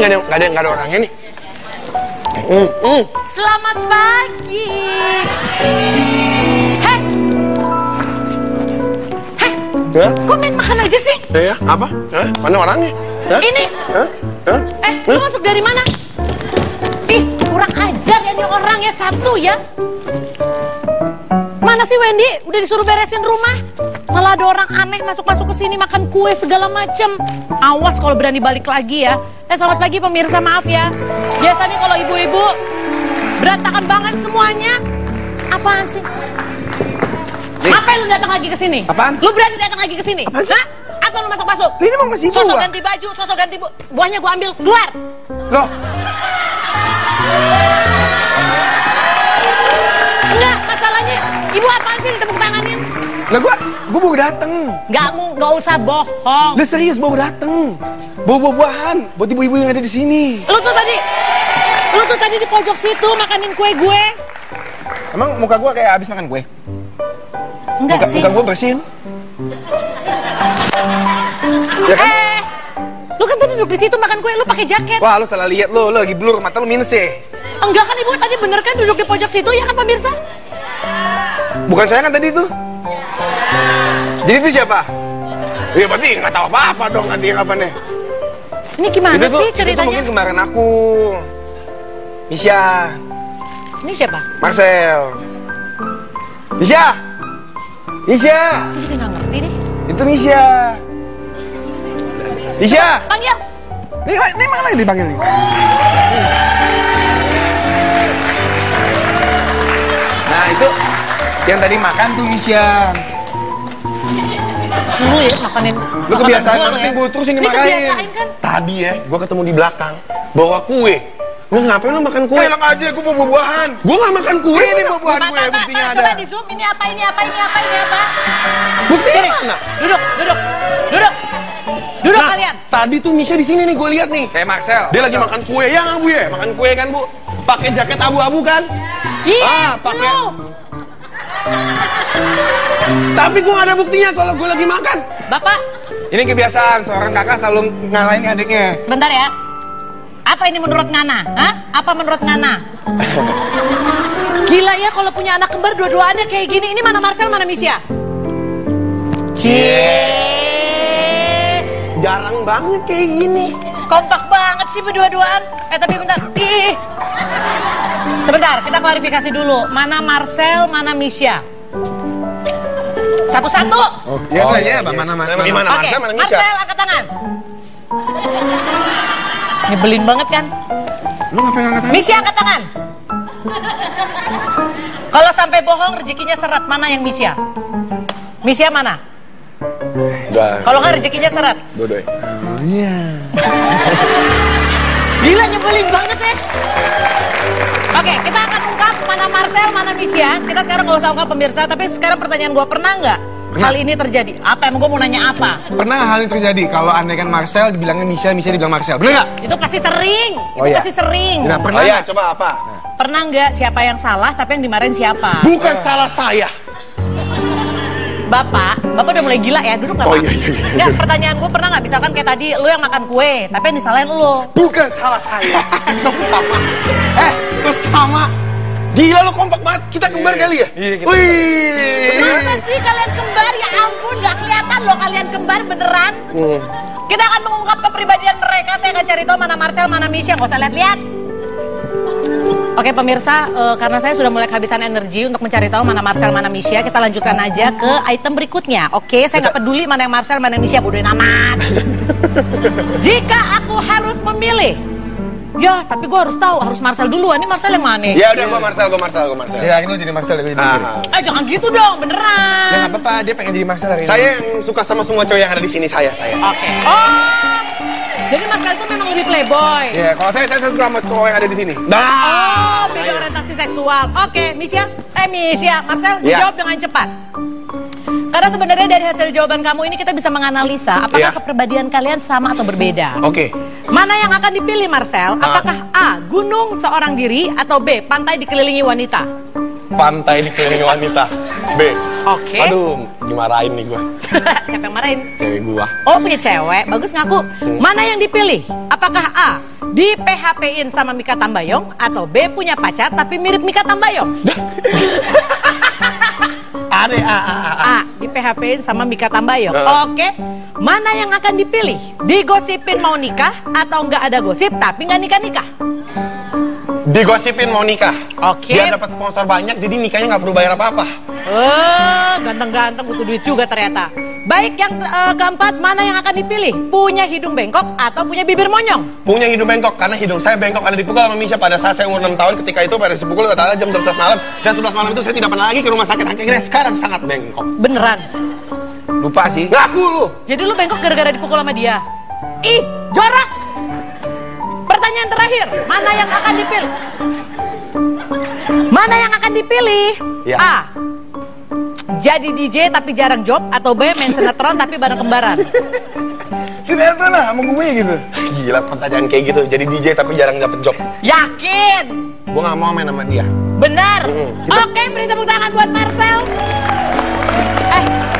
nggak ada orangnya nih. Selamat pagi. Kok main makan aja sih? Ya, apa? Mana orangnya? Ini. Lu masuk dari mana? Ih, kurang ajar ya nih orangnya satu ya. Mana sih Wendy? Udah disuruh beresin rumah. Malah ada orang aneh masuk-masuk ke sini makan kue segala macem. Awas kalau berani balik lagi ya. Selamat pagi pemirsa, maaf ya. Biasanya kalau ibu-ibu berantakan banget semuanya. Apaan sih? Ngapain lu datang lagi ke sini? Apaan? Lu berani datang lagi ke sini? Apaan sih? Hah? Apa lu masuk-masuk? Ini mau ngasih buah. Sosok ganti baju, sosok ganti buahnya gua ambil, keluar. Loh. Enggak, masalahnya ibu apaan sih ditepuk tanganin? Lah gua baru dateng. Nggak usah bohong. Lah serius baru dateng. Bawa buah-buahan buat ibu-ibu yang ada di sini. Lu tuh tadi di pojok situ makanin kue gue. Emang muka gua kayak abis makan kue? Enggak sih. Muka gua bersihin. Ya kan? Lu kan tadi duduk di situ makan kue, lu pakai jaket. Wah, lu salah lihat lu lagi blur, mata lu minus ya. Enggak kan ibu tadi bener kan duduk di pojok situ ya kan pemirsa? Bukan saya kan tadi itu. Jadi itu siapa? Iya berarti nggak tahu apa-apa dong nanti yang apa nih. Ini gimana itu sih tuh, ceritanya? Itu mungkin kemarin aku. Misha. Ini siapa? Marcel. Misha. Misha. Aku juga nggak ngerti deh. Itu Misha. Misha. Panggil. Ini mana yang dipanggil nih? Nah itu yang tadi makan tuh Misha. Lu ya makanin. Lu kebiasaan makan gue terus ini makanin. Kebiasaan kan? Tadi ya, gue ketemu di belakang bawa kue. Lu ngapain lu makan kue? Enak aja, gue bawa buah-buahan. Gue nggak makan kue. Ini buah-buahan gue, buktinya ada. Coba di zoom, ini apa? Buktinya mana? Duduk kalian. Tadi tuh Misha di sini nih, gue lihat nih. Kayak Marcel. Dia lagi makan kue ya nggak Bu ya? Makan kue kan Bu? Pakai jaket abu-abu kan? Iya. Pakai. Tapi gue gak ada buktinya kalau gue lagi makan. Bapak. Ini kebiasaan, seorang kakak selalu ngalahin adiknya. Sebentar ya. Apa ini menurut Ngana? Hah? Apa menurut Ngana? Gila ya kalau punya anak kembar dua-duanya kayak gini. Ini mana Marcel, mana Misha? Jarang banget kayak gini. Kompak banget sih berdua-duaan. Tapi bentar. Sebentar, kita klarifikasi dulu. Mana Marcel, mana Misha? Satu-satu. Oh, iya, mana Marcel, mana Misha? Marcel, angkat tangan. Nyebelin banget kan? Lu ngapain angkat tangan? Misha, angkat tangan. Kalau sampai bohong, rezekinya seret. Mana yang Misha? Misha mana? Kalau nggak rezekinya seret. Dua-duanya. Oh iya. Gila nyebelin banget ya. Oke, kita akan ungkap mana Marcel, mana Misha. Kita sekarang nggak usah ungkap pemirsa, tapi sekarang pertanyaan gue, pernah nggak hal ini terjadi? Apa emang gue mau nanya apa? Pernah hal ini terjadi? Kalau andai kan Marcel dibilangnya Misha, Misha dibilang Marcel. Bener nggak? Itu pasti sering. Oh, itu iya. pasti sering. Nah, pernah Oh iya, nggak? coba apa? Pernah nggak siapa yang salah tapi yang dimarahin siapa? Bukan salah saya. Bapak udah mulai gila ya, duduk nggak Pak? Oh iya. Nggak, pertanyaan gue pernah nggak misalkan kayak tadi lu yang makan kue, tapi yang disalahin lu. Bukan salah saya. Kamu sama. Lu sama. Gila lu kompak banget. Kita kembar kali ya? Iya, kita. Wih. Masa sih kalian kembar? Ya ampun, nggak kelihatan loh kalian kembar beneran. Kita akan mengungkap kepribadian mereka. Saya akan cari tahu mana Marcel, mana Misha. Nggak usah lihat-lihat. Oke pemirsa, karena saya sudah mulai kehabisan energi untuk mencari tahu mana Marcel, mana Misha, kita lanjutkan aja ke item berikutnya. Oke, saya nggak peduli mana yang Marcel, mana yang Misha, bodohin amat. Jika aku harus memilih, ya tapi gue harus tahu, harus Marcel duluan. Ini Marcel yang mana? Ya udah, gua Marcel. Ya, akhirnya lu jadi Marcel, gue jadi Misha. Jangan gitu dong, beneran. Ya nggak apa-apa, dia pengen jadi Marcel hari ini. Saya yang suka sama semua cowok yang ada di sini, saya. Oke. Oh, jadi Marcel itu memang lebih playboy. Ya, kalau saya suka sama cowok yang ada di sini. Oh, beda orientasi seksual. Oke, Misha, Marcel, dijawab dengan cepat. Karena sebenarnya dari hasil jawaban kamu ini kita bisa menganalisa apakah kepribadian kalian sama atau berbeda. Oke. Mana yang akan dipilih Marcel? Apakah A, gunung seorang diri, atau B, pantai dikelilingi wanita? Pantai dikelilingi wanita. B. Oke. Aduh, dimarahin nih gue. Siapa yang marahin? Cewek gua. Oh, punya cewek. Bagus ngaku. Mana yang dipilih? Apakah A, di PHP-in sama Mikha Tambayong, atau B, punya pacar tapi mirip Mikha Tambayong? A, di PHP-in sama Mikha Tambayong. Oke. Mana yang akan dipilih? Digosipin mau nikah atau nggak ada gosip tapi nggak nikah-nikah? Digosipin mau nikah. Oke. Biar dapat sponsor banyak, jadi nikahnya nggak perlu bayar apa-apa. Ganteng-ganteng butuh duit juga ternyata. Baik, yang keempat, mana yang akan dipilih? Punya hidung bengkok atau punya bibir monyong? Punya hidung bengkok, karena hidung saya bengkok ada dipukul sama Misha pada saat saya umur 6 tahun. Ketika itu pada dipukul katakanlah jam 11 malam. Dan 11 malam itu saya tidak pernah lagi ke rumah sakit. Akhirnya sekarang sangat bengkok. Beneran? Lupa sih. Ngaku lu. Jadi lu bengkok gara-gara dipukul sama dia? Ih, jorok! Pertanyaan terakhir, mana yang akan dipilih? Mana yang akan dipilih? Ya. A, jadi DJ tapi jarang job, atau B, main sinetron tapi bareng kembaran? Sinetron lah sama gue gitu. Gila pertanyaan kayak gitu. Jadi DJ tapi jarang dapet job. Yakin? Gue nggak mau main sama dia. Benar? Oke, beri tepuk tangan buat Marcel.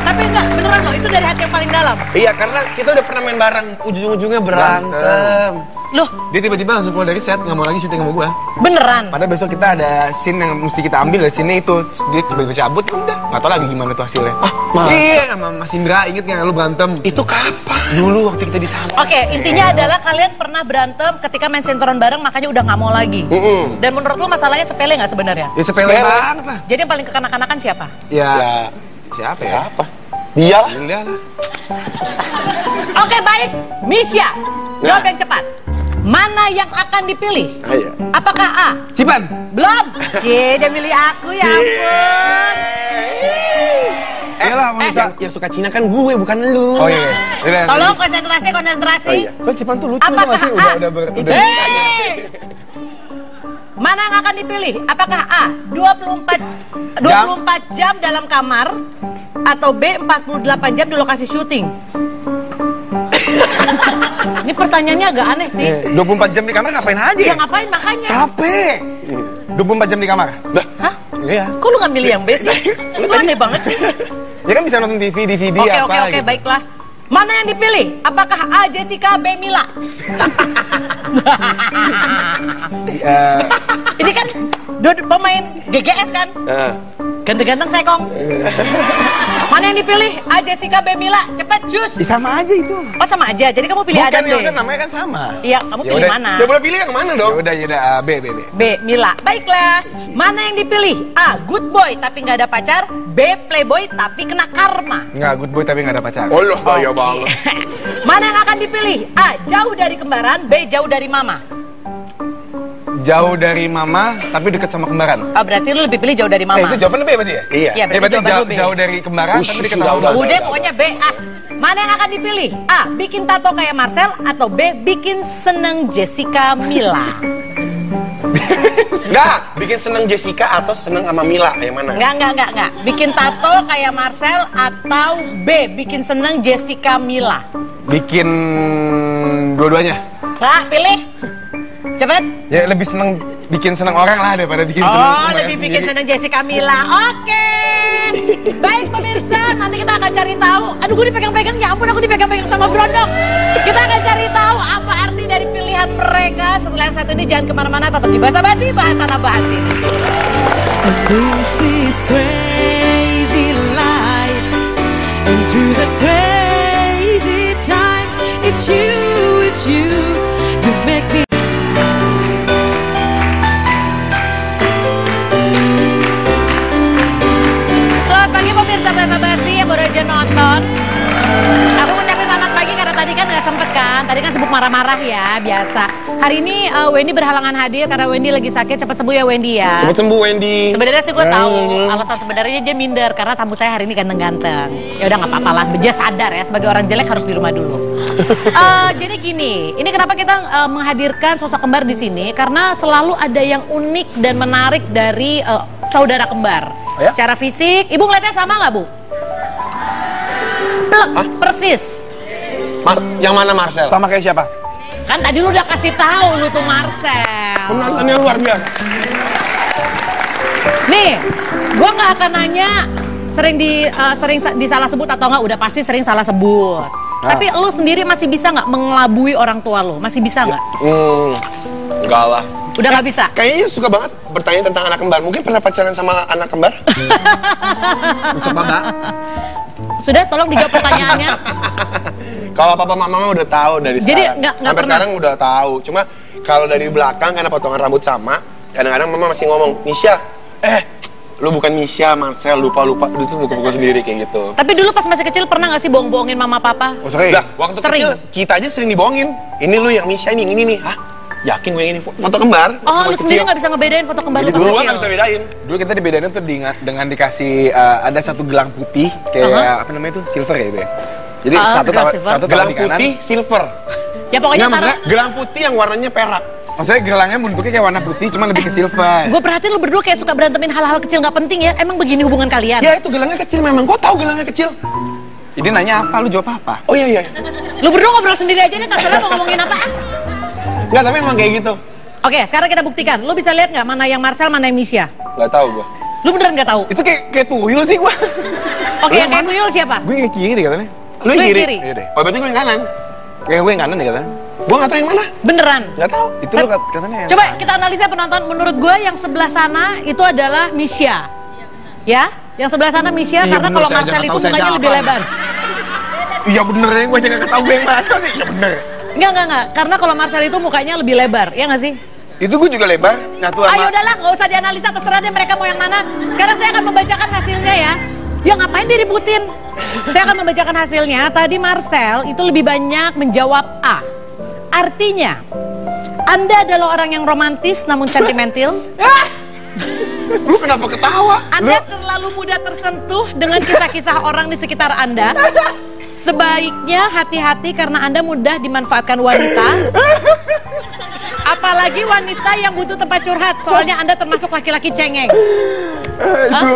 Tapi enggak, beneran loh, itu dari hati yang paling dalam. Iya, karena kita udah pernah main bareng. Ujung-ujungnya berantem. Loh, Dia tiba-tiba langsung keluar dari set, nggak mau lagi syuting sama gue. beneran? Padahal besok kita ada scene yang mesti kita ambil dari scene itu. Terus dia tiba-tiba cabut, udah. Nggak tahu lagi gimana tuh hasilnya. Mas. Iya, sama Mas Indra, inget nggak lu berantem? Itu kapan? Dulu waktu kita di sana. Oke, intinya adalah kalian pernah berantem ketika main sinetron bareng, makanya udah nggak mau lagi. Dan menurut lu masalahnya sepele nggak sebenarnya? Ya sepele banget lah. Jadi yang paling kekanak-kanakan siapa? Ya, Ya, siapa ya? apa? Dia lah. Dia lah. Oke, baik. Misha, jawab yang cepat. Mana yang akan dipilih? Ayo. Apakah A? Cipan. Belum. Cie, dia milih aku, ya ampun. Iyalah, wanita. Yang suka Cina kan gue, bukan lu. Oh iya. Udah. Tolong konsentrasi. Oh, iya. So Cipan tuh lucu tuh Apakah masih A? udah. Hei! Mana yang akan dipilih? Apakah A, 24 jam dalam kamar, atau B, 48 jam di lokasi syuting? Ini pertanyaannya agak aneh sih. 24 jam di kamar ngapain aja? Ya ngapain makanya? Capek. 24 jam di kamar. Hah? Iya. Kok lu nggak milih yang B sih? Lu aneh banget sih. Ya kan bisa nonton TV, DVD apa Oke, gitu. baiklah. Mana yang dipilih? Apakah A, Jessica, B, Mila? Ini kan pemain GGS kan? Ganteng-ganteng sekong. Mana yang dipilih? A, Jessica, B, Mila. Cepet, cus. Sama aja itu. Oh, sama aja. Jadi kamu pilih A Bukan dan B. ya, kan namanya kan sama. Iya, kamu pilih mana? Ya boleh pilih yang mana dong? Ya udah B. B, Mila. Baiklah. Mana yang dipilih? A, good boy tapi nggak ada pacar. B, playboy tapi kena karma. Enggak, good boy tapi nggak ada pacar. Oh loh, bahaya banget. Mana yang akan dipilih? A, jauh dari kembaran. B, jauh dari mama. Jauh dari mama tapi dekat sama kembaran. Oh, berarti lu lebih pilih jauh dari mama. Itu jawaban B berarti ya? Iya. Iya, Berarti jawaban lu B. jauh dari kembaran tapi dekat sudah, sama udah. mama. Udah, pokoknya B. A. Mana yang akan dipilih? A, bikin tato kayak Marcel, atau B, bikin seneng Jessica Mila? Enggak, bikin seneng Jessica atau seneng sama Mila, yang mana? Enggak. Bikin tato kayak Marcel atau B, bikin seneng Jessica Mila? Bikin dua-duanya. Nggak, pilih. Cepet. Ya lebih seneng bikin seneng orang lah daripada bikin seneng Oh, kembaran lebih bikin sendiri. seneng Jessica Mila. Oke. Baik pemirsa, nanti kita akan cari tahu. Aduh, gue dipegang-pegang. Ya ampun, aku dipegang-pegang sama Brondong. Kita akan cari tahu apa arti dari pilihan mereka. Setelah yang satu ini, jangan kemana-mana. Tetap di Bahasa Basi, Bahasana Bahas ini. This is crazy life, and through the crazy times, it's you, you make me. Selamat pagi pemirsa Bahasa Basi yang baru aja nonton. Aku ngucapin selamat pagi karena tadi kan nggak sempet kan. Tadi kan sibuk marah-marah ya, biasa. Hari ini Wendy berhalangan hadir karena Wendy lagi sakit. Cepat sembuh ya Wendy ya. Cepet sembuh Wendy. Sebenarnya sih gue tahu alasan sebenarnya dia minder karena tamu saya hari ini ganteng-ganteng. Ya udah nggak apa-apa lah, dia sadar ya sebagai orang jelek harus di rumah dulu. Jadi gini, ini kenapa kita menghadirkan sosok kembar di sini karena selalu ada yang unik dan menarik dari saudara kembar. Oh ya? Secara fisik, ibu ngeliatnya sama nggak bu? Plek, persis. Yang mana Marcel? Sama kayak siapa? Kan tadi lu udah kasih tahu lu tuh Marcel. Penontonnya luar biasa. Nih, gua nggak akan nanya sering disalah sebut atau enggak udah pasti sering salah sebut. Tapi lu sendiri masih bisa nggak mengelabui orang tua lu? Masih bisa nggak? Enggak lah. Udah nggak bisa? Kayaknya suka banget bertanya tentang anak kembar. Mungkin pernah pacaran sama anak kembar? Untuk Mbak. Sudah, tolong dijawab pertanyaannya. Kalau papa mama udah tahu dari Jadi, sekarang. nggak Sampai pernah? sekarang udah tahu. Cuma kalau dari belakang karena potongan rambut sama, kadang-kadang mama masih ngomong, Misha, lu bukan Misha, Marcel, lupa. Itu buku-buku sendiri kayak gitu. Tapi dulu pas masih kecil pernah nggak sih bohong-bohongin mama papa? Oh, sering. Nah, waktu Sering. kecil kita aja sering dibohongin. Ini lu yang Misha ini nih. Hah? Yakin gue yang ini foto kembar? Oh, lu Masih sendiri kecil. nggak bisa ngebedain foto kembar lu pas Dulu kecil? kan nggak bisa bedain. Dulu kita dibedain tuh dengan dikasih ada satu gelang putih kayak apa namanya itu silver ya itu ya. Jadi satu gelang taruh silver. satu Gelang taruh di kanan. putih silver. Ya pokoknya Nggak, taruh. Gelang putih yang warnanya perak. Maksudnya gelangnya bentuknya kayak warna putih, cuma lebih ke silver. Gue perhatiin lu berdua kayak suka berantemin hal-hal kecil nggak penting ya. Emang begini hubungan kalian? Ya itu gelangnya kecil memang. Kok tahu gelangnya kecil? Jadi nanya apa, lu jawab apa? Oh iya. Lu berdua ngobrol sendiri aja nih, terserah mau ngomongin apa. Nggak, tapi memang kayak gitu. Oke, sekarang kita buktikan. Lu bisa lihat nggak mana yang Marcel, mana yang Misha? Nggak tahu gua. Lu beneran nggak tahu? Itu kayak tuyul sih gua. Oke, yang kayak tuyul siapa? Gue yang kiri deh katanya. Lu yang kiri? kiri. Iya deh. Oh berarti gue yang kanan. Kayak gue yang kanan deh katanya. Gua nggak tahu yang mana. Beneran. Nggak tahu. Itu lu katanya yang Coba kita analisa penonton. Menurut gue yang sebelah sana itu adalah Misha. Ya? Yang sebelah sana Misha Iya, karena bener, kalau saya Marcel aja itu nggak tahu mukanya saya lebih apa. lebar. Iya bener ya, gue aja gak tau gue yang mana sih. Iya bener. Enggak. Karena kalau Marcel itu mukanya lebih lebar. Ya nggak sih? Itu gue juga lebar, nyatu sama... Ayo udahlah, nggak usah dianalisa, terserah deh mereka mau yang mana. Sekarang saya akan membacakan hasilnya ya. Ya ngapain diributin? Saya akan membacakan hasilnya. Tadi Marcel itu lebih banyak menjawab A. Artinya, Anda adalah orang yang romantis namun sentimental. Lu kenapa ketawa? Anda terlalu mudah tersentuh dengan kisah-kisah orang di sekitar Anda. Sebaiknya hati-hati karena Anda mudah dimanfaatkan wanita. Apalagi wanita yang butuh tempat curhat. Soalnya Anda termasuk laki-laki cengeng.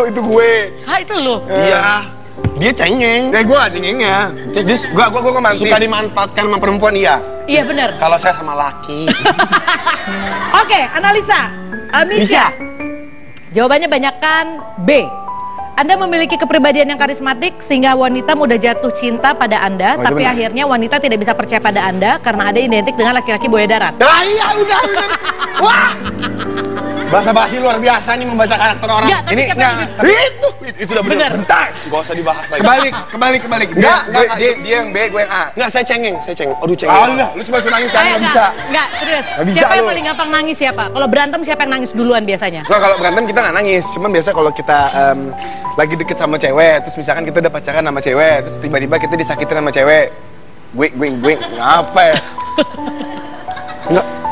Itu gue. Hah, itu lu? Iya. Dia cengeng. Gue gak cengengnya. Terus dia Gue romantis. suka dimanfaatkan sama perempuan, iya. Iya benar. Kalau saya sama laki. Oke, analisa. Misha. Jawabannya banyakkan B. Anda memiliki kepribadian yang karismatik sehingga wanita mudah jatuh cinta pada Anda, Oh, itu tapi benar. akhirnya wanita tidak bisa percaya pada Anda karena Anda identik dengan laki-laki buaya darat. Nah iya udah. Wah. Bahasa basi luar biasa nih membaca karakter orang. Enggak, tapi Ini siapa yang nggak. Itu udah bener. Bentar. Gak usah dibahas lagi. Kebalik. Nggak. Dia yang B, gue yang A. Nggak, saya cengeng. Aduh cengeng. Alah, lu cuma suruh nangis kan, Ayo, gak bisa. Enggak, serius. Nggak bisa Siapa yang lu. paling gampang nangis siapa? Kalau berantem siapa yang nangis duluan biasanya? Nah, kalau berantem kita nggak nangis, cuman biasa kalau kita lagi deket sama cewek, terus misalkan kita udah pacaran sama cewek, terus tiba-tiba kita disakitin sama cewek, gue ngapa ya?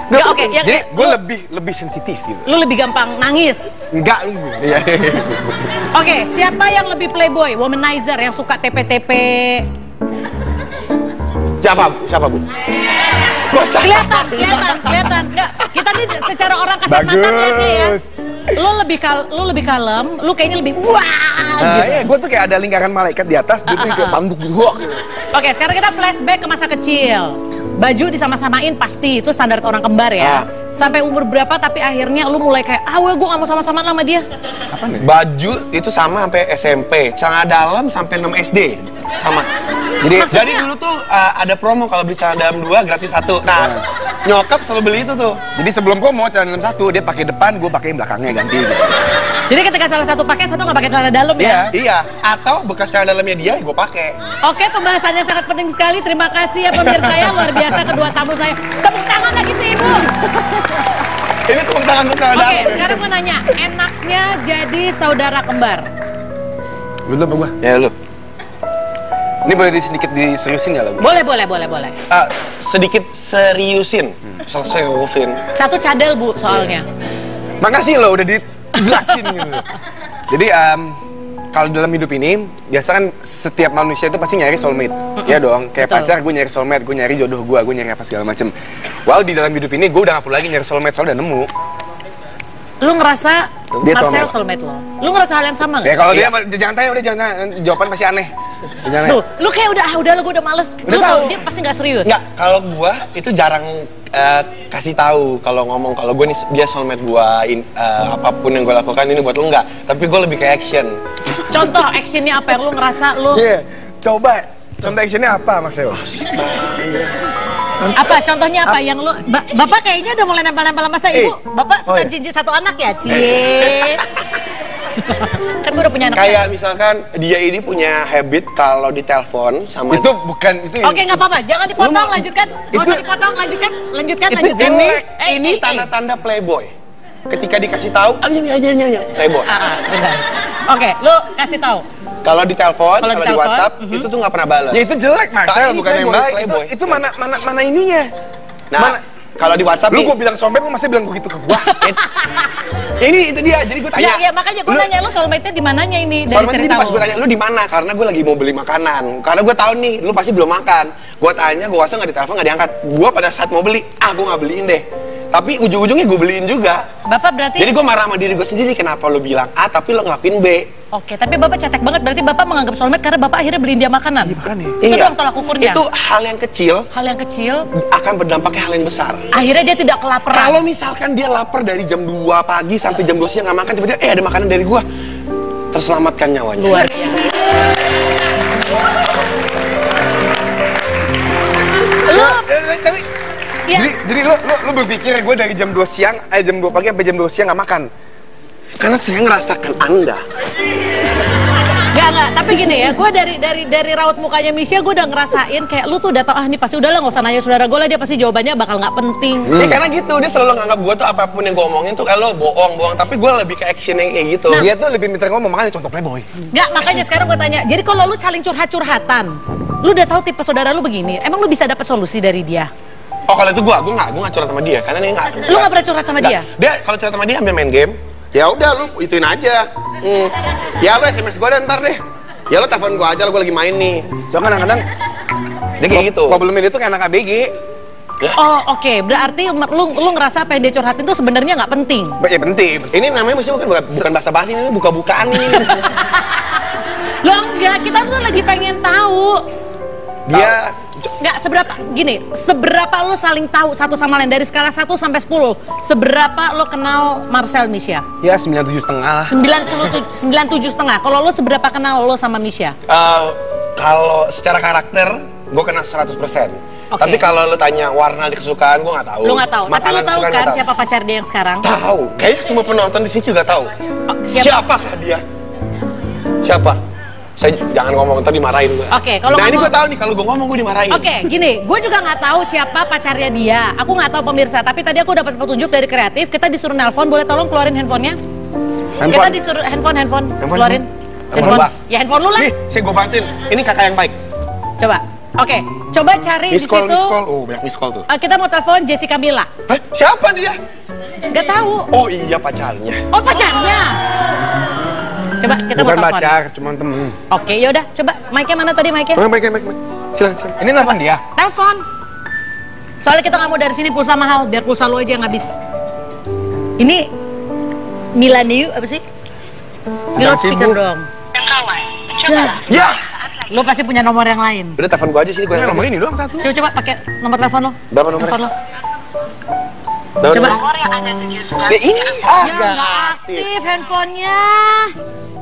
Enggak, oke. Ya, Jadi kayak gue lu- lebih sensitif gitu. lu lebih gampang nangis. Enggak lu. Iya. Oke, siapa yang lebih playboy, womanizer yang suka TP-TP? Siapa bu? Kok Kelihatan. Enggak, kita nih secara orang kasat mata lihatnya ya. Lu lebih kalem, lu kayaknya lebih wah Nah, gitu. iya, gue tuh kayak ada lingkaran malaikat di atas, dia tuh kayak tanduk gitu. Wah, gitu. Oke, sekarang kita flashback ke masa kecil. Baju disama-samain pasti itu standar orang kembar ya. Sampai umur berapa tapi akhirnya lu mulai kayak gue gak mau sama-sama sama dia. Apa nih? Baju itu sama sampai SMP, celana dalam sampai 6 SD sama. Jadi Jadi dulu tuh ada promo kalau beli celana dalam 2 gratis 1. Nah, nyokap selalu beli itu tuh. Jadi sebelum gue mau celana dalam 1, dia pakai depan, gue pakai belakangnya ganti gitu. Jadi ketika salah satu pakai, satu nggak pakai celana dalam ya. Iya, atau bekas celana dalamnya dia gue pakai. Oke, pembahasannya sangat penting sekali. Terima kasih ya pemirsa saya, luar biasa kedua tamu saya. Tepuk tangan lagi sih Ibu. Ini tepuk tangan untuk celana Oke, dalam. sekarang gue nanya, enaknya jadi saudara kembar? Lu apa gue? Ya lu. Ini boleh sedikit diseriusin ya lagu? Boleh. Sedikit seriusin. Seriusin. Satu cadel Bu soalnya. Makasih lo udah dijelasin gitu. Jadi kalau dalam hidup ini biasa kan setiap manusia itu pasti nyari soulmate. Ya dong, kayak Betul. pacar gue nyari soulmate, gue nyari jodoh gue nyari apa segala macem. Well di dalam hidup ini gue udah gak perlu lagi nyari soulmate, soalnya udah nemu. Lu ngerasa Dia Marcel soulmate. soulmate lo? Lu ngerasa hal yang sama Ya nggak? kalau dia jangan tanya, udah jangan tanya, jawaban pasti aneh. Jangan Tuh, lu kayak udah gue udah males. Udah Lu tahu tahu. dia pasti nggak serius. Enggak, kalau gua itu jarang kasih tahu kalau ngomong kalau gue nih dia soulmate gua apapun yang gue lakukan ini buat lu enggak, tapi gue lebih ke action. Contoh actionnya apa yang lu ngerasa lu... Iya, coba. Contoh actionnya apa, Marcel? Apa contohnya apa yang lu... Bapak kayaknya udah mulai nempel-nempel sama saya. Ibu, Bapak suka cincin satu anak ya? Cie. Kan gue udah punya anak. Kayak misalkan dia ini punya habit kalau ditelepon sama... Itu bukan, itu... Oke, nggak apa-apa. Jangan dipotong, lanjutkan. Nggak usah dipotong, lanjutkan. Lanjutkan. Ini tanda-tanda playboy. Ketika dikasih tahu, anjing playboy. Benar. Oke, lu kasih tahu. Kalau ditelepon, Kalau kalau di ditelepon, WhatsApp, itu tuh nggak pernah balas. Ya itu jelek, Marcel, Tapi bukan yang playboy, baik. playboy. Itu mana ininya? Nah, kalau di WhatsApp Lu nih, gue bilang sombong, lu masih bilang begitu ke gua. ini itu dia. Jadi gue tanya. Ya, makanya gue nanya lu soulmate-nya di mananya ini dari Soalnya cerita ini pas lu. gue tanya, lu di mana? Karena gue lagi mau beli makanan. Karena gue tahu nih, lu pasti belum makan. Gue tanya, gue WhatsApp nggak ditelepon, nggak diangkat. Gue pada saat mau beli, gue nggak beliin deh. Tapi ujung-ujungnya gue beliin juga. Bapak berarti... Jadi gue marah sama diri gue sendiri, kenapa lu bilang A tapi lo ngelakuin B? Oke, tapi Bapak cetek banget. Berarti Bapak menganggap soulmate karena Bapak akhirnya beliin dia makanan. Itu doang tolak ukurnya. Itu hal yang kecil Hal yang kecil, akan berdampak ke hal yang besar. akhirnya dia tidak kelaparan. Kalau misalkan dia lapar dari jam 2 pagi sampai jam 2 siang nggak makan, tiba-tiba ada makanan dari gua, terselamatkan nyawanya. Luar biasa. Lu, Tapi, ya, jadi lu berpikir gue dari jam 2 siang, jam 2 pagi sampai jam 2 siang nggak makan? Karena saya ngerasakan Anda. Enggak, tapi gini ya, gue dari raut mukanya Misha, gue udah ngerasain kayak lu tuh udah tau, ini pasti udahlah nggak usah nanya saudara gue lah, dia pasti jawabannya bakal nggak penting. Ya karena gitu, dia selalu nganggap gua tuh apapun yang gua omongin tuh lo bohong. Tapi gua lebih ke action yang kayak gitu. Dia tuh lebih minta ngomong, makanya contoh playboy. Nggak, makanya sekarang gue tanya, jadi kalau lu saling curhat-curhatan, lu udah tahu tipe saudara lu begini, emang lu bisa dapat solusi dari dia? Oh kalau itu gua nggak curhat sama dia, karena dia nggak. Lu nggak pernah curhat sama dia? Dia kalau curhat sama dia ambil main game, ya udah lu ituin aja. Ya lu SMS gua deh ntar deh. Ya lu telepon gua aja, gua lagi main nih. So kadang-kadang Dia kayak gitu. problemnya itu kayak anak ABG. Oh oke, berarti lu ngerasa apa yang dia curhatin tuh sebenarnya nggak penting. Ya penting. Ini namanya mesti bukan bahasa basi, ini buka-bukaan ini. Lo enggak, kita tuh lagi pengen tahu. Dia Nggak, seberapa lo saling tahu satu sama lain dari skala 1 sampai 10, seberapa lo kenal Marcel Misha? Ya 97,5 lah. 97,5. Kalau lo seberapa kenal lo sama Misha? kalau secara karakter gua kenal 100%. Oke. Tapi kalau lu tanya warna di kesukaan, gua nggak tahu. Lo nggak tahu, tapi Makanan lo tahu kesukaan kan nggak siapa pacar dia yang sekarang? Tahu. Kayaknya semua penonton di sini juga tahu. Oh, Siapakah dia? Siapa? Saya jangan ngomong, ntar dimarahin gue. Oke, kalau nah ini ngomong- gue tahu nih, kalau gue ngomong gue dimarahin. Oke, gini, gue juga nggak tahu siapa pacarnya dia. Aku nggak tahu pemirsa, tapi tadi aku dapat petunjuk dari kreatif. Kita disuruh nelpon, boleh tolong keluarin handphonenya? Kita disuruh handphone keluarin. Handphone. Apa? Ya handphone lu lah. Nih, saya gue bantuin. Ini kakak yang baik. Coba. Oke, coba cari di Miss call, situ. miss call. Oh, banyak miss call tuh. Kita mau telepon Jessica Mila. Hah? Siapa dia? Nggak tahu. Oh iya, pacarnya. Oh pacarnya. Coba kita Bukan mau telepon. pacar, cuma temen. Oke, yaudah. Coba mic-nya mana tadi mic-nya? Baik. Silakan. Ini nelfon dia. Telepon. Soalnya kita nggak mau dari sini pulsa mahal, biar pulsa lu aja yang habis. Ini Milaniu apa sih? Di Sedang loudspeaker sibuk. dong. Ya, Ya. lu pasti punya nomor yang lain. Udah telepon gue aja sini, gue Nah, nomor ini doang satu. Coba pakai nomor telepon lo. Berapa nomornya? Handphone lo. Coba. Coba. Ya ini. Ya nggak aktif handphonenya.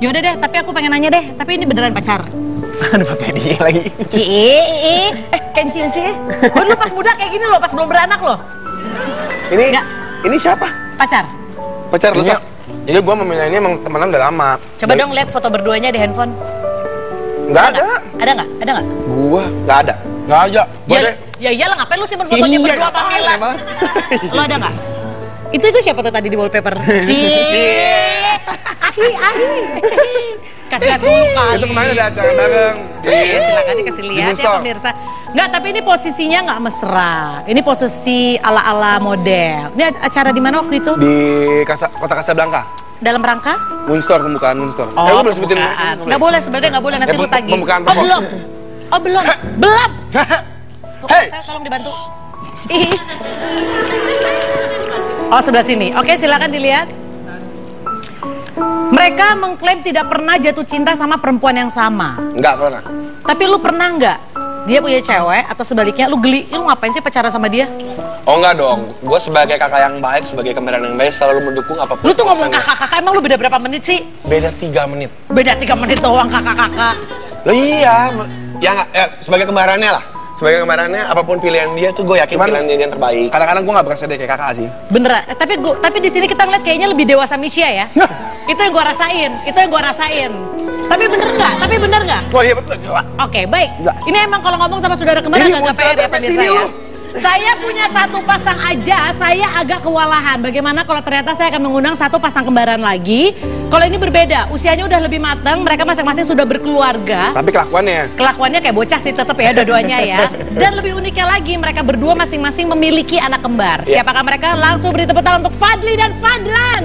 Yaudah deh, tapi aku pengen nanya deh. Tapi ini beneran pacar? Ada foto dia lagi. Cie, kencing cie. Lu pas muda kayak gini loh, pas belum beranak loh. Ini. Nggak. Ini siapa? Pacar. Pacar lu. Ini, jadi gue memilih ini emang temenan udah lama. Coba dong lihat foto berduanya di handphone. Nggak ada. Ada nggak? Ada nggak? Gua nggak ada. Nggak ada. Ya, ya iyalah, ngapain lu simpen foto dia berdua sama Mila? Lo ada nggak? Itu siapa tuh tadi di wallpaper? Cie. Ahi. Kasih lihat dulu kali. Itu kemarin ada acara bareng. Iya, silakan dikasih lihat ya Moonstore. pemirsa. Nggak, tapi ini posisinya nggak mesra. Ini posisi ala-ala model. Ini acara di mana waktu itu? Di kota Casablanca. Dalam rangka? Moonstore, pembukaan Moonstore. Oh, Gue belum sebutin. pembukaan. Nggak boleh, sebenarnya nggak boleh, nanti lu tagih. Pembukaan Oh, toko. belum. Oh, belum. Belum. Hey. Saya tolong dibantu. Ih. Oh, sebelah sini. Oke, silakan dilihat. Mereka mengklaim tidak pernah jatuh cinta sama perempuan yang sama. Nggak pernah. Tapi lu pernah nggak? Dia punya cewek atau sebaliknya lu geli, lu ngapain sih pacaran sama dia? Oh enggak dong, gue sebagai kakak yang baik, sebagai kembaran yang baik selalu mendukung apapun. Lu tuh ngomong urusannya. kakak-kakak, emang lu beda berapa menit sih? Beda 3 menit. Beda 3 menit doang kakak-kakak. Loh iya, sebagai kembarannya lah. Sebagai kembarannya, apapun pilihan dia tuh gue yakin pilihan dia yang terbaik. Kadang-kadang gue gak berasa dia kayak kakak sih. Beneran, tapi di sini kita ngeliat kayaknya lebih dewasa Misha ya. Itu yang gue rasain. Tapi bener nggak? Wah iya betul. Oke, baik. Ini emang kalau ngomong sama saudara kembar agak PR ya pemirsa ya. Saya punya satu pasang aja, saya agak kewalahan. Bagaimana kalau ternyata saya akan mengundang satu pasang kembaran lagi? Kalau ini berbeda, usianya udah lebih matang, mereka masing-masing sudah berkeluarga. Tapi Kelakuannya kayak bocah sih tetap ya dua-duanya ya. Dan lebih uniknya lagi, mereka berdua masing-masing memiliki anak kembar. Siapakah mereka? Langsung beri tepuk tangan untuk Fadli dan Fadlan.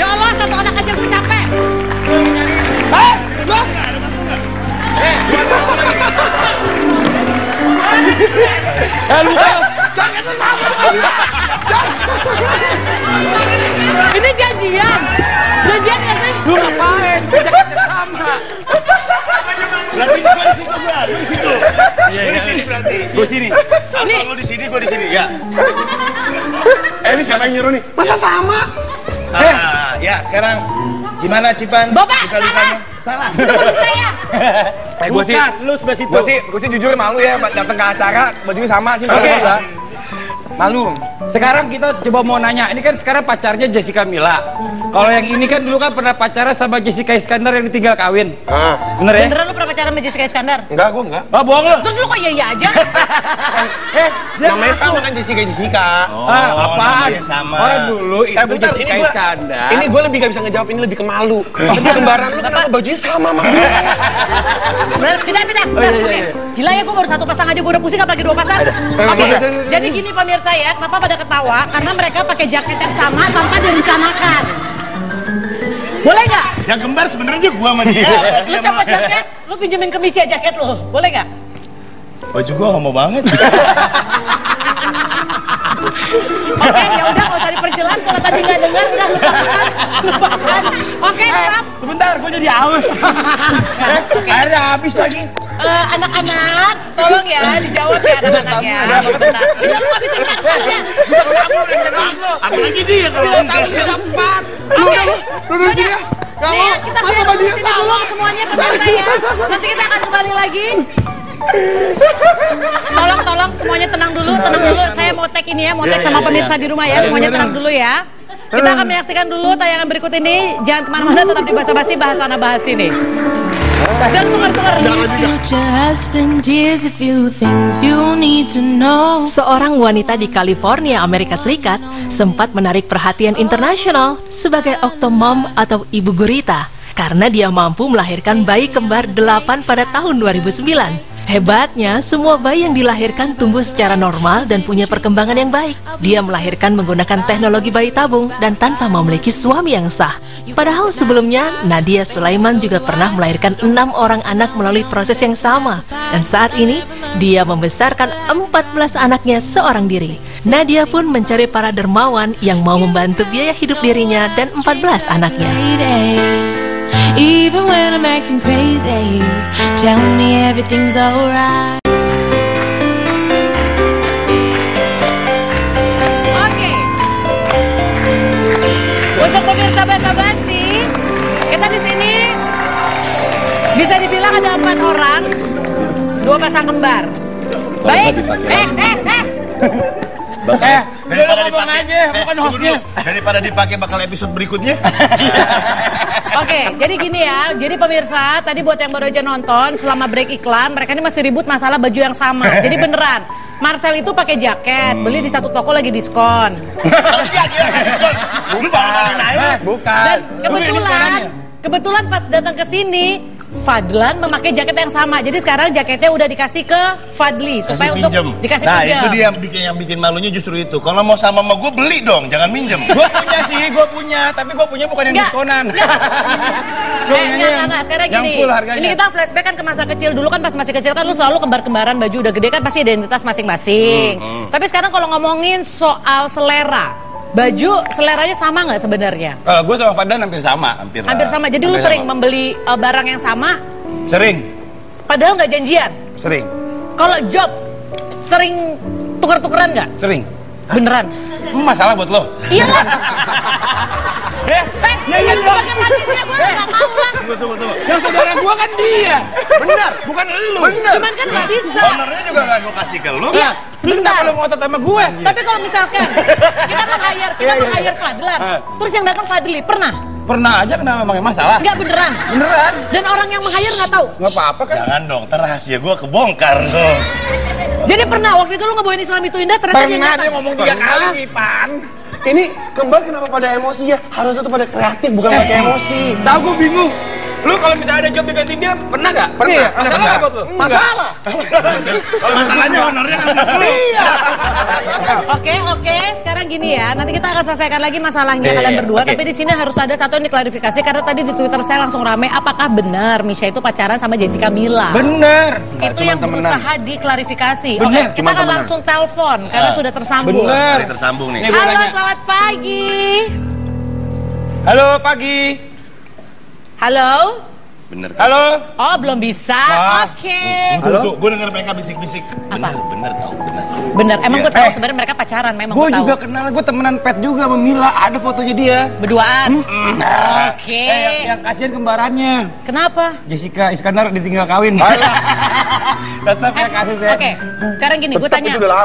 Ya Allah, satu anak aja gue capek. Ini janjian ya sih? Lu ngapain? Jaketnya sama. Berarti gua di situ, gua di situ. Gua di sini berarti. Gua sini. Kalau lu di sini, gua di sini. Ya. Ini siapa yang nyuruh nih? Masa sama? Ya sekarang gimana Cipan? Bapak, Salah. Itu kursi saya. gue sih, Lu sebelah situ. gue sih jujur malu ya datang ke acara bajunya sama sih. Oke. Malu. Sekarang kita coba mau nanya, ini kan sekarang pacarnya Jessica Mila. Kalau yang ini kan dulu kan pernah pacaran sama Jessica Iskandar yang ditinggal kawin. Bener ya? Beneran lu pernah pacaran sama Jessica Iskandar? Enggak, gue enggak. Oh, bohong lu. Terus lu kok iya aja? Namanya sama kan Jessica. Apaan? namanya sama. Orang dulu itu Bentar, Jessica ini Iskandar. Ini gue lebih gak bisa ngejawab, ini lebih ke malu. Lebih kembaran lu kenapa bajunya sama sama gue? Pindah. Oke. Gila ya, gue baru satu pasang aja, gue udah pusing apalagi 2 pasang. Oke, jadi gini pemirsa ya, kenapa pada ketawa? Karena mereka pakai jaket yang sama tanpa direncanakan. Boleh nggak? Yang kembar sebenarnya gua sama dia. Lu copot jaket, lu pinjemin ke Misha jaket lu, boleh nggak? Baju gua homo banget. Oke, ya udah nggak usah diperjelas. Kalau tadi nggak dengar, udah lupakan. Oke, stop. Sebentar, gue jadi haus. Airnya habis lagi. Anak-anak, tolong ya dijawab ya anak-anak ya. Sebentar. Ini lu nggak bisa menangkapnya. Apalagi dia kalau enggak. Oke, nih kita biar dulu sini dulu semuanya pemirsa ya. Nanti kita akan kembali lagi. Tolong semuanya tenang dulu. Saya mau tag ini ya, mau tag sama pemirsa di rumah ya. Semuanya tenang dulu ya. Kita akan menyaksikan dulu tayangan berikut ini. Jangan kemana-mana, tetap di Basa-Basi, bahas sana bahas ini. Dan tukar-tukar. Seorang wanita di California, Amerika Serikat, sempat menarik perhatian internasional sebagai Octomom atau ibu gurita karena dia mampu melahirkan bayi kembar 8 pada tahun 2009. Hebatnya, semua bayi yang dilahirkan tumbuh secara normal dan punya perkembangan yang baik. Dia melahirkan menggunakan teknologi bayi tabung dan tanpa memiliki suami yang sah. Padahal sebelumnya, Nadia Sulaiman juga pernah melahirkan 6 orang anak melalui proses yang sama. Dan saat ini, dia membesarkan 14 anaknya seorang diri. Nadia pun mencari para dermawan yang mau membantu biaya hidup dirinya dan 14 anaknya. Even when I'm acting crazy, tell me everything's alright. Oke. Untuk pemirsa Basa-Basi, kita di sini bisa dibilang ada 4 orang, 2 pasang kembar. Baik. Daripada dipakai aja, bukan hostnya. Daripada dipakai bakal episode berikutnya. Oke, jadi gini ya. Jadi pemirsa, tadi buat yang baru aja nonton, selama break iklan, mereka ini masih ribut masalah baju yang sama. Jadi beneran, Marcel itu pakai jaket, beli di satu toko lagi diskon. Lu baru balik naik. Bukan. Dan kebetulan pas datang ke sini, Fadlan memakai jaket yang sama. Jadi sekarang jaketnya udah dikasih ke Fadli supaya untuk dikasih nah, pinjam. itu dia yang bikin malunya justru itu. Kalau mau sama gue beli dong, jangan minjem. Gue punya, tapi gue punya bukan yang diskonan. Enggak. Sekarang yang gini, full harganya. ini kita flashback kan ke masa kecil. Dulu kan pas masih kecil kan lu selalu kembar-kembaran, baju udah gede kan pasti identitas masing-masing. Tapi sekarang kalau ngomongin soal selera, baju seleranya sama nggak sebenarnya? Kalau gue sama Fadlan hampir sama. Hampir sama. Jadi lu sering membeli barang yang sama? Sering. Padahal nggak janjian? Sering. Kalau job, sering tuker-tukeran nggak? Sering. Beneran? Masalah buat lo? Iya lah. Sebagai panitia gue nggak mau lah. Tunggu. Yang saudara gua kan dia. Benar. Bukan lu. Benar. Cuman kan nggak bisa. Honornya juga nggak gue kasih ke lu. Iya, sebentar. Kalau ngotot sama gue. Tapi kalau misalkan kita meng-hire Fadlan, terus yang datang Fadli, pernah? Pernah aja kenapa pakai masalah? Nggak beneran. Beneran. Dan orang yang meng-hire nggak tahu. Nggak apa-apa kan? Jangan dong, rahasia gue kebongkar dong. Jadi pernah waktu itu lu ngebawain Islam itu indah, ternyata dia Pernah dia datang. ngomong 3 kali nih, Pan. Ini kembar kenapa pada emosi ya? Harusnya tuh pada kreatif, bukan pakai emosi. Tahu gue bingung. Lu kalau misalnya ada job digantiin dia, pernah nggak? Pernah. Iya. Masalah nggak buat lu? Masalah. Kalau masalahnya honornya kan Iya. Oke, sekarang gini ya. Nanti kita akan selesaikan lagi masalahnya kalian berdua. Tapi di sini harus ada satu yang diklarifikasi karena tadi di Twitter saya langsung rame. Apakah benar Misha itu pacaran sama Jessica Mila? Bener. Itu yang berusaha diklarifikasi. Bener, Oke, kita akan langsung telepon karena sudah tersambung. Bener. tersambung nih. Nih, gua Halo, nanya. selamat pagi. Halo, pagi. Halo. Bener kan? Halo. Oh, belum bisa. Ah. Oke. Tuh, gue denger mereka bisik-bisik. Apa? Bener tau, bener. Bener. Emang gue tahu sebenarnya mereka pacaran. Memang Gue gue tahu. juga kenal, gue temenan pet juga sama Mila. Ada fotonya dia. Berduaan. Oke. Yang kasihan kembarannya. Kenapa? Jessica Iskandar ditinggal kawin. Tetap ya kasus ya. Oke. Sekarang gini, gue tanya. Itu udah lama.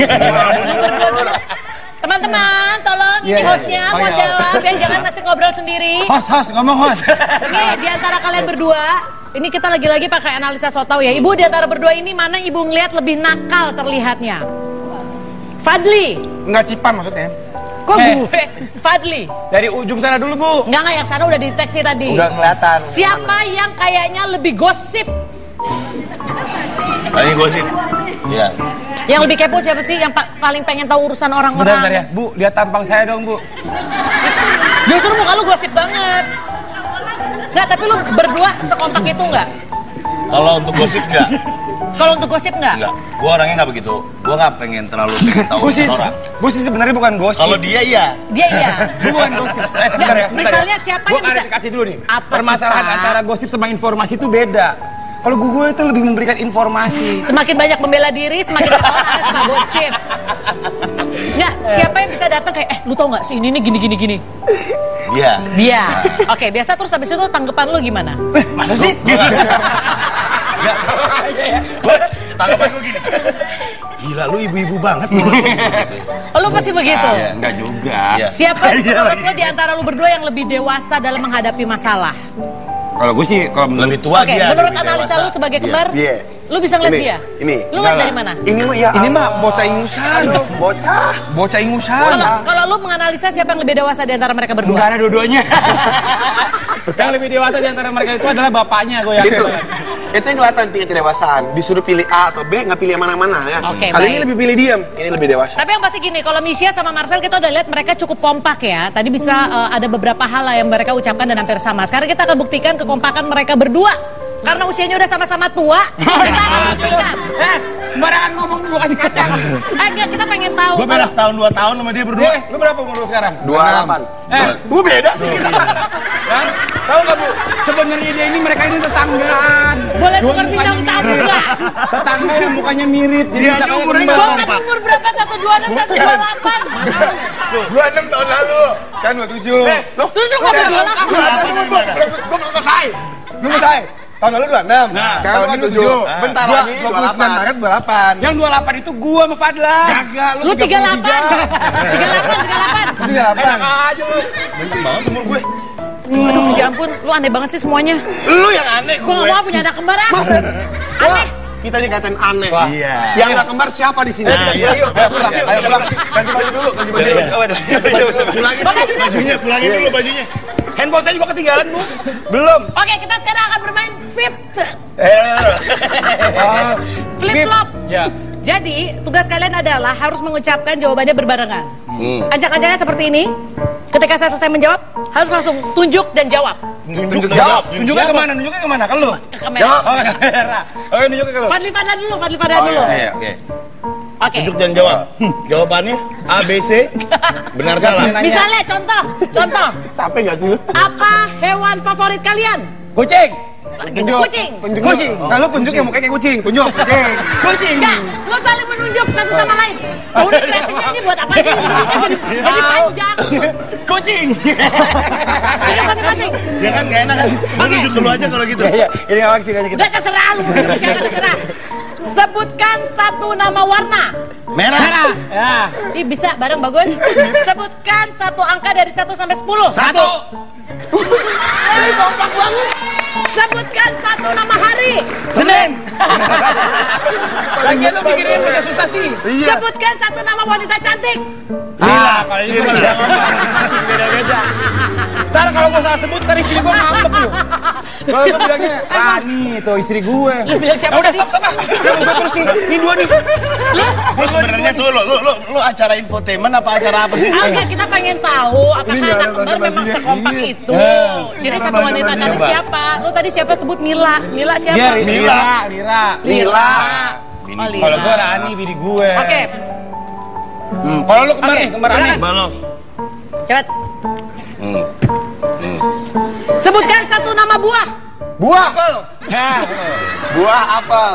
Teman-teman, tolong ini Iya. hostnya Oh, mau iya. jawab ya, jangan ngasih ngobrol sendiri. Host, ngomong host. Ini di antara kalian berdua, ini kita lagi-lagi pakai analisa sotau ya. Ibu di antara berdua ini mana ibu ngelihat lebih nakal terlihatnya? Fadli. Enggak Cipan maksudnya. Kok gue? Fadli. Dari ujung sana dulu, Bu. Enggak, yang sana udah dideteksi tadi. Udah kelihatan. Siapa yang kayaknya lebih gosip? Ini gosip. Iya. Yang lebih kepo siapa sih? Yang paling pengen tahu urusan Bentar orang-orang? ya. Bu, lihat tampang saya dong, Bu. Justru muka lu gosip banget. Nggak, tapi lu berdua sekompak itu nggak? Kalau untuk gosip enggak? Kalau untuk gosip nggak? Enggak. Gue orangnya nggak begitu. Gue nggak pengen terlalu tahu Gue sih, urusan orang. gue sih sebenarnya bukan gosip. Kalau dia iya. Dia iya. Bukan gosip. Sebentar Nggak, ya. misalnya siapa Gue yang bisa- klarifikasi dulu nih. Apa sih, Permasalahan Pak? antara gosip sama informasi itu beda. Kalau Google itu lebih memberikan informasi. Semakin banyak membela diri, semakin banyak orang ada suka gosip. Nggak, siapa yang bisa datang kayak, lu tau nggak si ini nih gini. Dia. Dia. Oke, biasa terus habis itu tanggapan lu gimana? Masa sih? Gue tanggapan gue gini. Gila lu ibu-ibu banget. Oh, lu pasti begitu. Enggak juga. Iya. Siapa menurut lu di antara lu berdua yang lebih dewasa dalam menghadapi masalah? Kalau gue sih, kalau Lebih tua Oke, dia. menurut lebih analisa dewasa. lu sebagai kembar, Dia. lu bisa ngeliat Ini, dia? ini. Lu ngeliat dari mana? Ini mah ya. Ini mah bocah ingusan. Bocah. Bocah ingusan. Kalau lu menganalisa siapa yang lebih dewasa di antara mereka enggak berdua? ada dua-duanya. Yang lebih dewasa di antara mereka itu adalah bapaknya, gue yakin. Itu yang kelihatan tingkat kedewasaan. Disuruh pilih A atau B, nggak pilih yang mana-mana ya. Oke, Kali ini baik. lebih pilih diam. Ini lebih dewasa. Tapi yang pasti gini, kalau Misha sama Marcel kita udah lihat mereka cukup kompak ya. Tadi bisa ada beberapa hal lah yang mereka ucapkan dan hampir sama. Sekarang kita akan buktikan kekompakan mereka berdua. Karena usianya udah sama-sama tua, kita akan buktikan. Sembarangan ngomong dulu kasih kacang. Enggak, kita pengen tahu. Gue beda setahun 2 tahun sama dia berdua. Lu berapa umur lu sekarang? 28. Gue beda sih. Kan? Tahu nggak Bu? Sebenarnya dia ini mereka ini tetanggaan. Boleh tukar bintang tamu nggak? Tetangga yang mukanya mirip. Jadi Dia bisa aja kayak umurnya kembar. Gua kan umur berapa? 126, 128. 26 tahun lalu. Sekarang 27. Loh, Terus lu nggak berdua gue belum selesai. Belum selesai. Tahun lalu 26. Nah, tahun ini 27. Bentar Gua lagi 29 Maret 28. Yang 28 itu gua sama Fadlan. Kagak, Lu 38. 38. 38. Enak aja lu. Bentar banget umur gue. Aduh, ya ampun, lu aneh banget sih semuanya. Lu yang aneh Gua nggak mau punya anak kembar ah. Aneh. Kita ini katain aneh. Iya. Yang nggak kembar siapa di sini? Nah, iya. Ayo pulang. Ayo pulang. Ganti baju dulu. Ganti baju dulu. Pulangin Bapak dulu Duna. bajunya, pulangin dulu bajunya. Handphone saya juga ketinggalan, Bu. Belum. Oke, kita sekarang akan bermain flip flop. Ya. Jadi, tugas kalian adalah harus mengucapkan jawabannya berbarengan. Ajak-ajaknya seperti ini. Ketika saya selesai menjawab, harus langsung tunjuk dan jawab. Tunjuk jawab. Nunjuknya kemana? Nunjuknya kemana? Ke lu? Ke kamera. Oh, ke kamera. Oke, nunjuknya ke lu. Fadli Fadlan dulu, Fadli Fadlan dulu. Iya. Oke. Oke. Tunjuk dan jawab. Jawabannya A, B, C. Benar salah. Misalnya contoh. Sampai nggak sih lu? Apa hewan favorit kalian? Kucing. Tunjuk. Kucing. Kucing. Kalau tunjuk yang mukanya kayak kucing. Tunjuk. Kucing. Enggak, lo saling menunjuk satu sama lain. Tahu nih kreatifnya ini buat apa sih? Jadi panjang. Kucing. Tunjuk masing-masing. Ya kan gak enak kan? Menunjuk dulu aja kalau gitu. Iya, ini nggak waktu aja kita. Udah terserah lu, siapa terserah. Sebutkan satu nama warna. Merah. Ya. Ih bisa, bareng bagus. Sebutkan satu angka dari 1 sampai 10. 1. Gampang banget. Sebutkan satu nama hari. Senin. Lagian lu bikinnya bisa susah sih. Sebutkan satu nama wanita cantik. Lila, kalau ini gue bisa masih beda-beda. Ntar kalau gue salah sebut, ntar istri gue ngambek lu. Kalau gue bilangnya, Rani tuh istri gue. Lu bilang siapa Udah tadi? stop ah. Gue terus nih, ini dua nih. Lu sebenarnya tuh lu acara infotainment apa acara apa sih? Oke, kita pengen tahu apakah anak kembar memang sekompak itu. Jadi satu wanita cantik siapa? Lu tadi siapa sebut Mila? Mila siapa? Dia Lila. Lila. Oh, Lila. Kalau gue Rani, bini gue. Oke, Kalau lu kembar Oke, nih, kembar Rani. silakan. Balok. cepat. Sebutkan satu nama buah. Buah. Nah, Buah apel.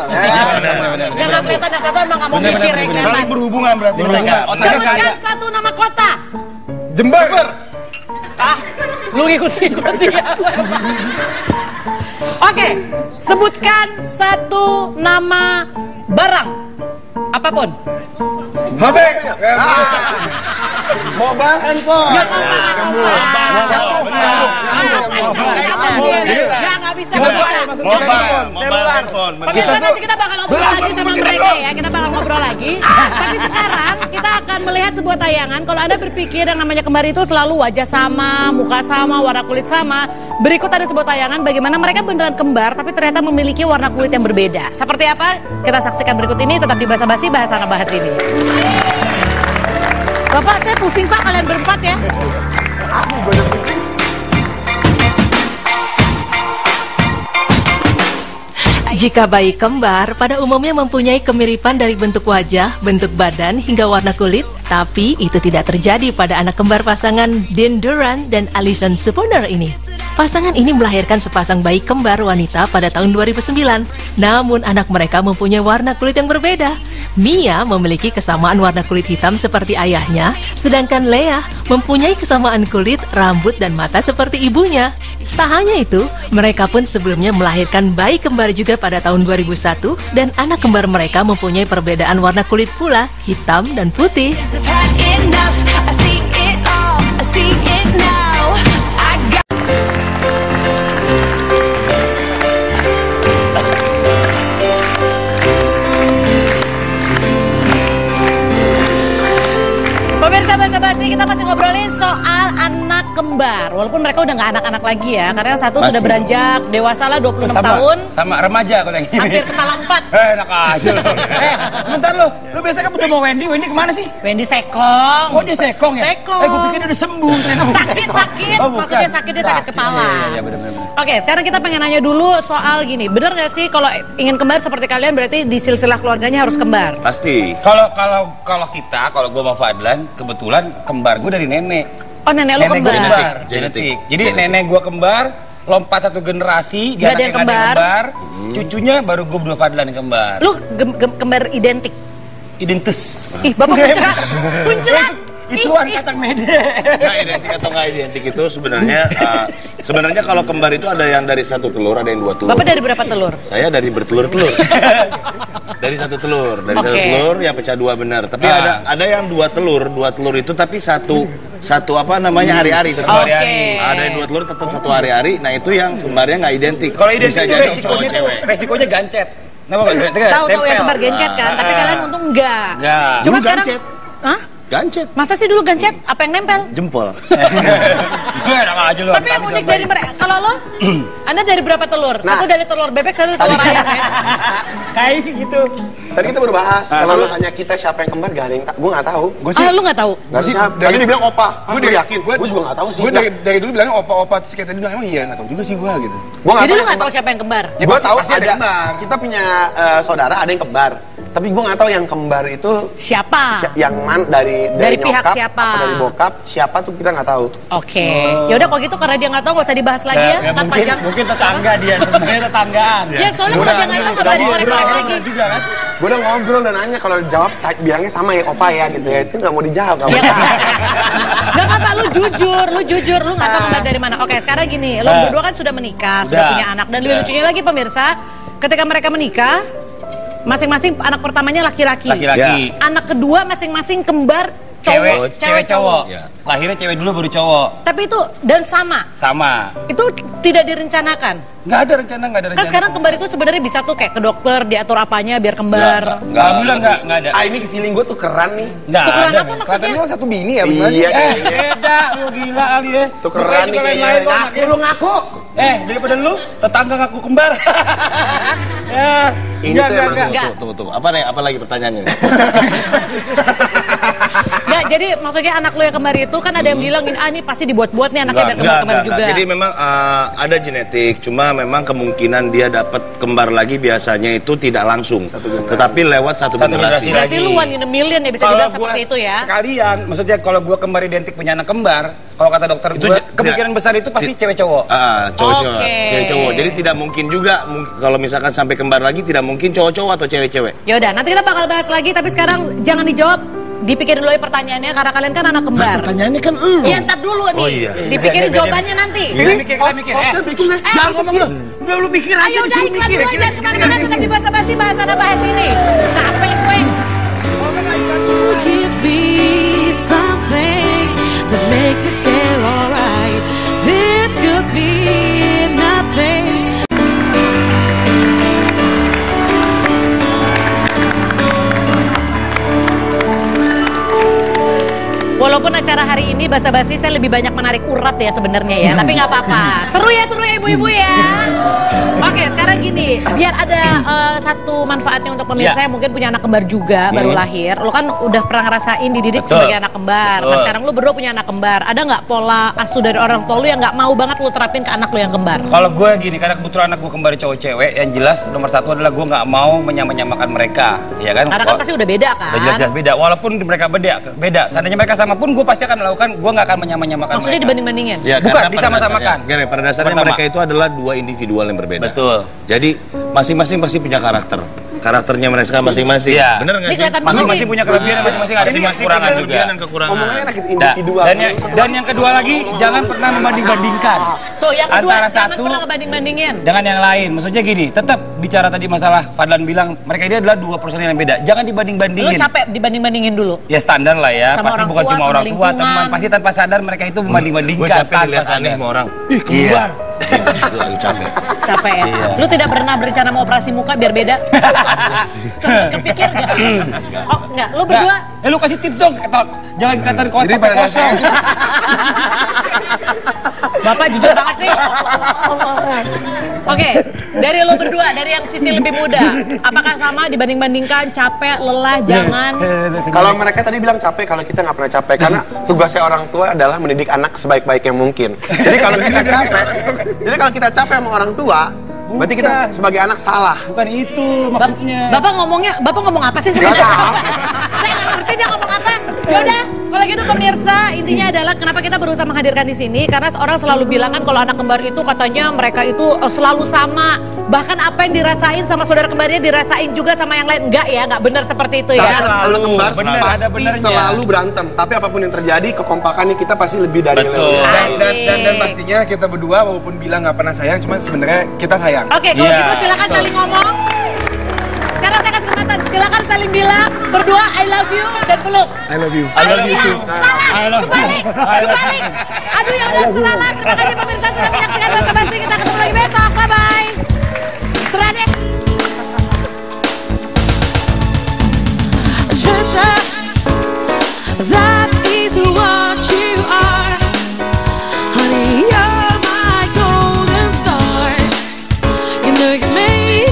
Yang nggak kelihatan yang satu emang nggak mau mikir ya kelihatan. Saling berhubungan berarti mereka. Sebutkan satu nama kota. Jember. Ah, lu ngikut-ngikut dia. Oke, sebutkan satu nama barang. Apapun. HP. Mobile handphone. Nggak bisa. Mobile handphone. Pemirsa nanti kita bakal ngobrol lagi sama mereka ya. Kita bakal ngobrol lagi. Tapi sekarang kita akan melihat sebuah tayangan. Kalau Anda berpikir yang namanya kembar itu selalu wajah sama, muka sama, warna kulit sama. Berikut ada sebuah tayangan bagaimana mereka beneran kembar tapi ternyata memiliki warna kulit yang berbeda. Seperti apa? Kita saksikan berikut ini. Tetap di Basa Basi, bahasa anak bahas ini. Bapak, saya pusing Pak, kalian berempat ya. Jika bayi kembar pada umumnya mempunyai kemiripan dari bentuk wajah, bentuk badan, hingga warna kulit, tapi itu tidak terjadi pada anak kembar pasangan Dean Duran dan Alison Spooner ini. Pasangan ini melahirkan sepasang bayi kembar wanita pada tahun 2009. Namun anak mereka mempunyai warna kulit yang berbeda. Mia memiliki kesamaan warna kulit hitam seperti ayahnya, sedangkan Leah mempunyai kesamaan kulit, rambut, dan mata seperti ibunya. Tak hanya itu, mereka pun sebelumnya melahirkan bayi kembar juga pada tahun 2001 dan anak kembar mereka mempunyai perbedaan warna kulit pula, hitam dan putih. Pemirsa Basa Basi, kita masih ngobrolin soal anak kembar. Walaupun mereka udah nggak anak-anak lagi ya, karena yang satu sudah beranjak dewasa lah 26 tahun. Sama remaja kalau yang ini. Hampir kepala 4. Enak aja lo. Sebentar lo biasanya kan udah mau Wendy kemana sih? Wendy sekong. Oh dia sekong ya? Sekong. Gue pikir dia udah sembuh. Ternyata bukan Sakit, sekong. sakit. Oh, bukan. Maksudnya sakit, dia sakit kepala. Iya, benar. Oke, sekarang kita pengen nanya dulu soal gini. Bener nggak sih kalau ingin kembar seperti kalian berarti di silsilah keluarganya harus kembar? Pasti. Kalau kita, kalau gue sama Fadlan, kebetulan kembar gue dari nenek. Oh, nenek lu Nenek gue kembar. kembar. Genetik. Jadi nenek gue kembar, lompat satu generasi, Nggak ada yang kembar. Cucunya baru gue berdua Fadlan yang kembar. Lu kembar identik. Identitas. Ih, Bapak kuncerat. Kuncerat. Itu angkatan mede. Nggak identik atau nggak identik itu sebenarnya kalau kembar itu ada yang dari satu telur, ada yang dua telur. Bapak dari berapa telur? Saya dari bertelur-telur. Dari satu telur, dari satu Oke. telur ya pecah dua benar. Tapi ada yang dua telur itu tapi satu apa namanya hari-hari tetap Oke. hari-hari. Ada yang dua telur tetap satu hari-hari. Nah itu yang kembarnya nggak identik. Kalau identik Bisa itu jadi resikonya cowok, cewek. resikonya gancet. Kenapa nggak? Tahu yang kembar gencet kan, tapi kalian untung enggak. Enggak. Cuma Dulu sekarang, gancet. hah? Gancet, Masa sih dulu gancet? Apa yang nempel? jempol. Enak aja lu. Tapi yang unik dari mereka, kalau lo, Anda dari berapa telur? Satu dari telur bebek, satu dari telur ayam ya? Kayak sih gitu. Tadi kita baru bahas, kalau lu tanya kita siapa yang kembar, gak ada yang gue gak tahu. Gue sih, Ah, lu nggak tahu? Gak sih, tadi dibilang opa, gue yakin, gua- gue juga gak tahu sih. gue dari dulu bilangnya opa-opa, terus kayak tadi bilang emang iya, nggak tahu juga sih gue gitu. Gue Jadi lu nggak tahu siapa yang kembar? Ya, Gue tahu pasti ada ada, kembar. kita punya saudara ada yang kembar. Tapi gue nggak tahu yang kembar itu Siapa? yang dari pihak nyokap siapa? apa dari bokap, siapa tuh kita nggak tahu. Oke. Ya udah kalau gitu karena dia nggak tahu nggak usah dibahas lagi ya. Ntar panjang. Mungkin tetangga dia, sebenarnya tetanggaan. Ya soalnya kalau dia nggak tahu nggak bisa dikorek-korek lagi. Juga kan? Gue udah ngobrol dan nanya kalau jawab bilangnya sama ya opa ya gitu ya. Itu nggak mau dijawab. Iya kan? Gak apa-apa, lu jujur, lu nggak tahu kembar dari mana. Oke, sekarang gini, lu berdua kan sudah menikah, sudah punya anak, dan lebih lucunya lagi pemirsa, ketika mereka menikah, masing-masing anak pertamanya laki-laki. Anak kedua masing-masing kembar cewek cowok. Lahirnya cewek dulu baru cowok. Tapi itu dan sama. Itu tidak direncanakan. Nggak ada rencana. Kan sekarang kembar itu sebenarnya bisa tuh kayak ke dokter diatur apanya biar kembar. Alhamdulillah nggak ada. Ini feeling gue tukeran nih. Tukeran apa maksudnya? Katanya satu bini ya, Iya, Beda, lu gila kali ya. tukeran nih kayaknya. Lu ngaku. Daripada lu, tetangga ngaku kembar. Ya, Ini tuh emang Enggak. Tunggu. Apa lagi pertanyaannya? Nggak, jadi maksudnya anak lu yang kembar itu kan ada yang bilang ini pasti dibuat-buat nih anaknya biar kembar-kembar juga. Jadi memang ada genetik, cuma memang kemungkinan dia dapat kembar lagi biasanya itu tidak langsung, tetapi lewat satu generasi. Berarti lu one in a million ya bisa dibilang seperti itu ya. Sekalian, maksudnya kalau gua kembar identik punya anak kembar, kalau kata dokter Itu gua kemungkinan besar itu pasti cewek cowok. Cewek cowok. Jadi tidak mungkin juga kalau misalkan sampai kembar lagi tidak mungkin cowok-cowok atau cewek-cewek. Ya udah, nanti kita bakal bahas lagi tapi sekarang jangan dijawab. Dipikirin dulu ya pertanyaannya karena kalian kan anak kembar. Pertanyaannya kan lu. Iya, ntar dulu nih. Oh, iya. Dipikirin jawabannya nanti. Mikir. Jangan ngomong lu. Udah lu mikir aja. Ayo udah iklan dulu aja kemana-mana kita di basa-basi bahas sana bahas ini. Capek gue. Give me something that make me stay alright. This could be nothing. Walaupun acara hari ini basa-basi saya lebih banyak menarik urat ya sebenarnya ya, tapi nggak apa-apa. Seru ya ibu-ibu ya. Oke, sekarang gini, biar ada satu manfaatnya untuk pemirsa yang mungkin punya anak kembar juga baru lahir. Lo kan udah pernah ngerasain dididik sebagai anak kembar. Nah sekarang lo berdua punya anak kembar. Ada nggak pola asuh dari orang tua lo yang nggak mau banget lo terapin ke anak lo yang kembar? Kalau gue gini, karena kebetulan anak gue kembar cowok cewek, yang jelas nomor satu adalah gue nggak mau menyamakan mereka, ya kan? Karena kan pasti udah beda kan? Udah jelas-jelas beda, walaupun mereka beda. Seandainya mereka sama pun gue pasti akan melakukan, gue nggak akan menyamakan Maksudnya mereka. dibanding-bandingin? Ya, bukan, disama-samakan. Pada dasarnya mereka itu adalah dua individual yang berbeda. Betul. Jadi masing-masing pasti punya karakternya mereka masing-masing. Iya. Bener nggak sih? Masing-masing punya kelebihan dan masing-masing ada kekurangan juga. Dan kekurangan. Ngomongnya anak individual. Dan yang kedua lagi, jangan pernah membanding-bandingkan. Tuh, yang kedua antara jangan satu pernah ngebanding-bandingin. dengan yang lain. Maksudnya gini, tetap bicara tadi masalah Fadlan bilang mereka ini adalah dua personil yang beda. Jangan Lu dibanding-bandingin. capek dibanding-bandingin dulu? Ya standar lah ya. Sama Pasti orang bukan tua, cuma sama orang tua, lingkungan. teman. Pasti tanpa sadar mereka itu Gue membanding-bandingkan capek tanpa lihat aneh sadar. sama orang. Ih, kembar. Lagi capek. Capek ya? Lu tidak pernah berencana mau operasi muka biar beda? Sempet kepikir gak? Oh enggak, lu berdua? Lu kasih tips dong, jangan kelihatan kotak sampai kosong. Bapak jujur banget sih. Oke, dari lu berdua, dari yang sisi lebih muda, apakah sama dibanding-bandingkan capek, lelah, jangan? Kalau mereka tadi bilang capek, kalau kita nggak pernah capek karena tugasnya orang tua adalah mendidik anak sebaik-baik yang mungkin. Jadi kalau kita capek sama orang tua, berarti kita sebagai anak salah. Bukan itu maksudnya. Bapak ngomong apa sih sebenarnya? Saya nggak ngerti dia ngomong apa. Yaudah, kalau gitu pemirsa, intinya adalah kenapa kita berusaha menghadirkan di sini karena orang selalu bilang kan kalau anak kembar itu katanya mereka itu selalu sama. Bahkan apa yang dirasain sama saudara kembarnya dirasain juga sama yang lain. Enggak ya, enggak benar seperti itu ya. Anak kembar bener, ada pasti benernya. selalu berantem. Tapi apapun yang terjadi, kekompakannya kita pasti lebih dari yang Betul. lain. Dan pastinya kita berdua walaupun bilang nggak pernah sayang, cuman sebenarnya kita sayang. Oke, kalau Iya, gitu silakan betul. saling ngomong. Sekarang saya kasih kesempatan, silakan saling bilang berdua I love you dan peluk. I love you. I love you too. Salah, kembali. Aduh ya udah salah. Terima kasih pemirsa sudah menyaksikan basa-basi. Kita ketemu lagi besok. Bye bye. Serah deh. Treasure, that is what you are. Honey, you're my golden star. You know you made